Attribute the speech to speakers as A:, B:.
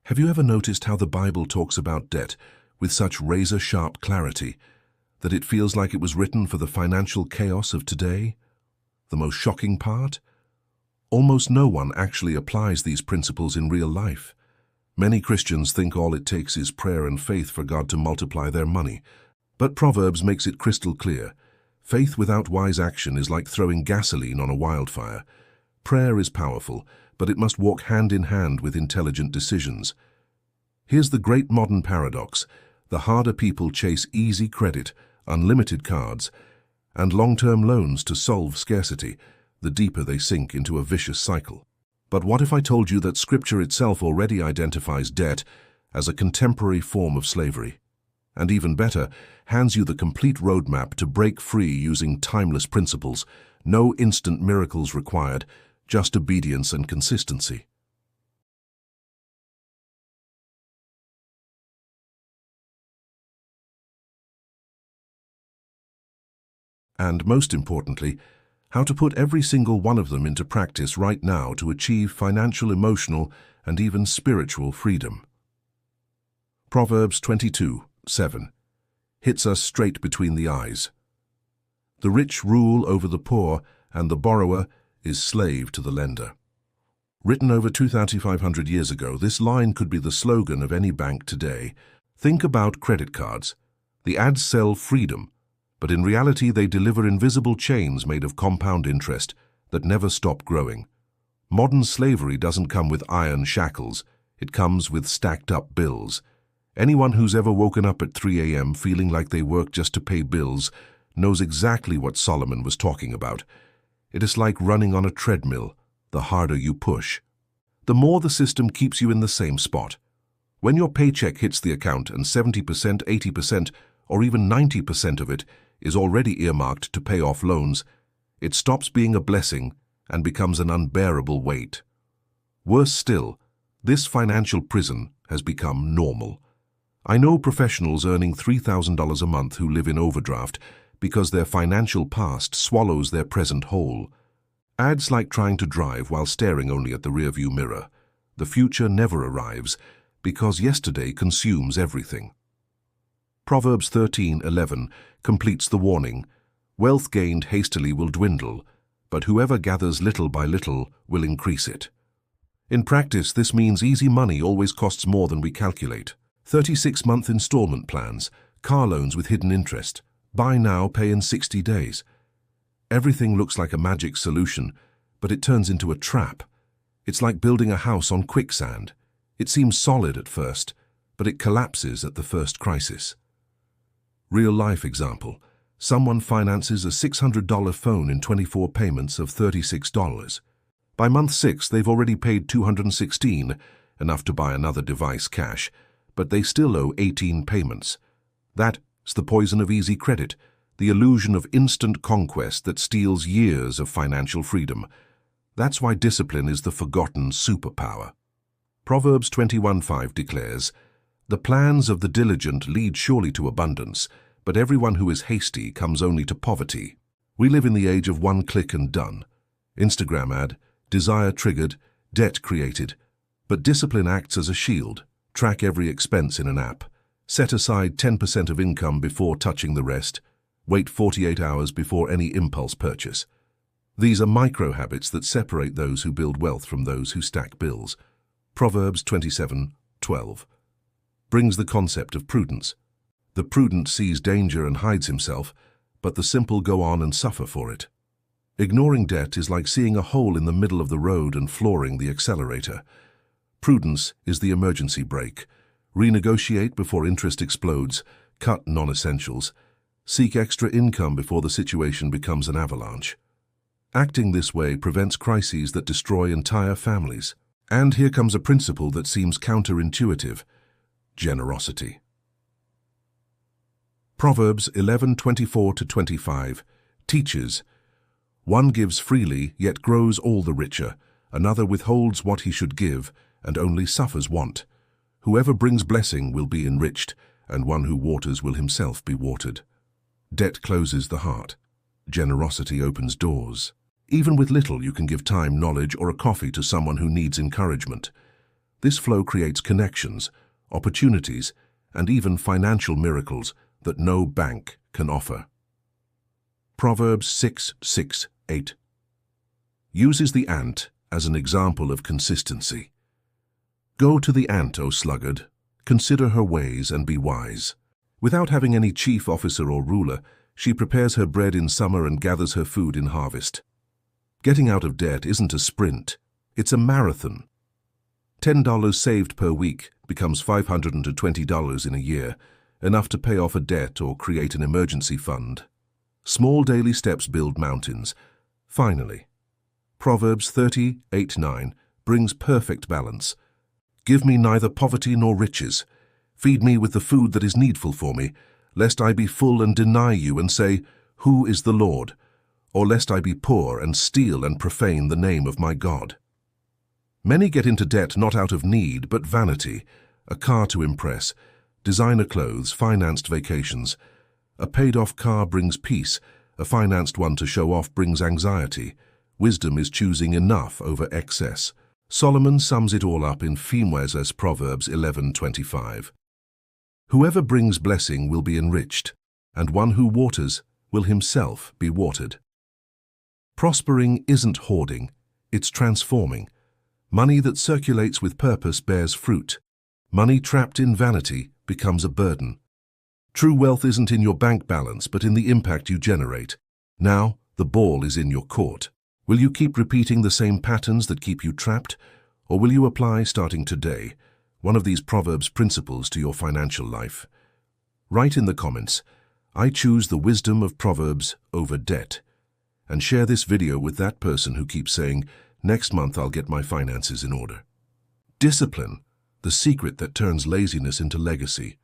A: Have you ever noticed how the Bible talks about debt with such razor-sharp clarity that it feels like it was written for the financial chaos of today? The most shocking part? Almost no one actually applies these principles in real life. Many Christians think all it takes is prayer and faith for God to multiply their money. But Proverbs makes it crystal clear. Faith without wise action is like throwing gasoline on a wildfire. Prayer is powerful, but it must walk hand in hand with intelligent decisions. Here's the great modern paradox. The harder people chase easy credit, unlimited cards, and long-term loans to solve scarcity, the deeper they sink into a vicious cycle. But what if I told you that Scripture itself already identifies debt as a contemporary form of slavery? And even better, hands you the complete roadmap to break free using timeless principles, no instant miracles required, just obedience and consistency. And most importantly, how to put every single one of them into practice right now to achieve financial, emotional, and even spiritual freedom. Proverbs 22:7 hits us straight between the eyes. The rich rule over the poor, and the borrower is slave to the lender. Written over 2,500 years ago, this line could be the slogan of any bank today. Think about credit cards. The ads sell freedom, but in reality they deliver invisible chains made of compound interest that never stop growing. Modern slavery doesn't come with iron shackles, it comes with stacked-up bills. Anyone who's ever woken up at 3 a.m. feeling like they work just to pay bills knows exactly what Solomon was talking about. It is like running on a treadmill. The harder you push, the more the system keeps you in the same spot. When your paycheck hits the account and 70%, 80%, or even 90% of it is already earmarked to pay off loans, it stops being a blessing and becomes an unbearable weight. Worse still, this financial prison has become normal. I know professionals earning $3,000 a month who live in overdraft because their financial past swallows their present whole. Ads like trying to drive while staring only at the rearview mirror. The future never arrives because yesterday consumes everything. Proverbs 13:11 completes the warning. Wealth gained hastily will dwindle, but whoever gathers little by little will increase it. In practice, this means easy money always costs more than we calculate. 36-month installment plans, car loans with hidden interest, buy now, pay in 60 days. Everything looks like a magic solution, but it turns into a trap. It's like building a house on quicksand. It seems solid at first, but it collapses at the first crisis. Real-life example. Someone finances a $600 phone in 24 payments of $36. By month 6, they've already paid $216, enough to buy another device cash, but they still owe 18 payments. That's the poison of easy credit, the illusion of instant conquest that steals years of financial freedom. That's why discipline is the forgotten superpower. Proverbs 21:5 declares, "The plans of the diligent lead surely to abundance, but everyone who is hasty comes only to poverty." We live in the age of one click and done. Instagram ad, desire triggered, debt created. But discipline acts as a shield. Track every expense in an app. Set aside 10% of income before touching the rest. Wait 48 hours before any impulse purchase. These are micro-habits that separate those who build wealth from those who stack bills. Proverbs 27:12 brings the concept of prudence. The prudent sees danger and hides himself, but the simple go on and suffer for it. Ignoring debt is like seeing a hole in the middle of the road and flooring the accelerator. Prudence is the emergency brake. Renegotiate before interest explodes, cut non-essentials, seek extra income before the situation becomes an avalanche. Acting this way prevents crises that destroy entire families. And here comes a principle that seems counterintuitive: generosity. Proverbs 11:24-25 teaches, "One gives freely, yet grows all the richer. Another withholds what he should give, and only suffers want. Whoever brings blessing will be enriched, and one who waters will himself be watered." Debt closes the heart. Generosity opens doors. Even with little, you can give time, knowledge, or a coffee to someone who needs encouragement. This flow creates connections, opportunities, and even financial miracles that no bank can offer. Proverbs 6:6-8 uses the ant as an example of consistency. Go to the ant, O sluggard, consider her ways and be wise. Without having any chief officer or ruler, she prepares her bread in summer and gathers her food in harvest. Getting out of debt isn't a sprint, it's a marathon. $10 saved per week becomes $520 in a year, enough to pay off a debt or create an emergency fund. Small daily steps build mountains. Finally, Proverbs 30:8-9 brings perfect balance. Give me neither poverty nor riches. Feed me with the food that is needful for me, lest I be full and deny you and say, Who is the Lord? Or lest I be poor and steal and profane the name of my God. Many get into debt not out of need but vanity, a car to impress, designer clothes, financed vacations. A paid-off car brings peace, a financed one to show off brings anxiety. Wisdom is choosing enough over excess. Solomon sums it all up in Fimwez's Proverbs 11:25. Whoever brings blessing will be enriched, and one who waters will himself be watered. Prospering isn't hoarding, it's transforming. Money that circulates with purpose bears fruit. Money trapped in vanity becomes a burden. True wealth isn't in your bank balance, but in the impact you generate. Now, the ball is in your court. Will you keep repeating the same patterns that keep you trapped, or will you apply, starting today, one of these Proverbs principles to your financial life? Write in the comments, I choose the wisdom of Proverbs over debt, and share this video with that person who keeps saying, next month I'll get my finances in order. Discipline, the secret that turns laziness into legacy.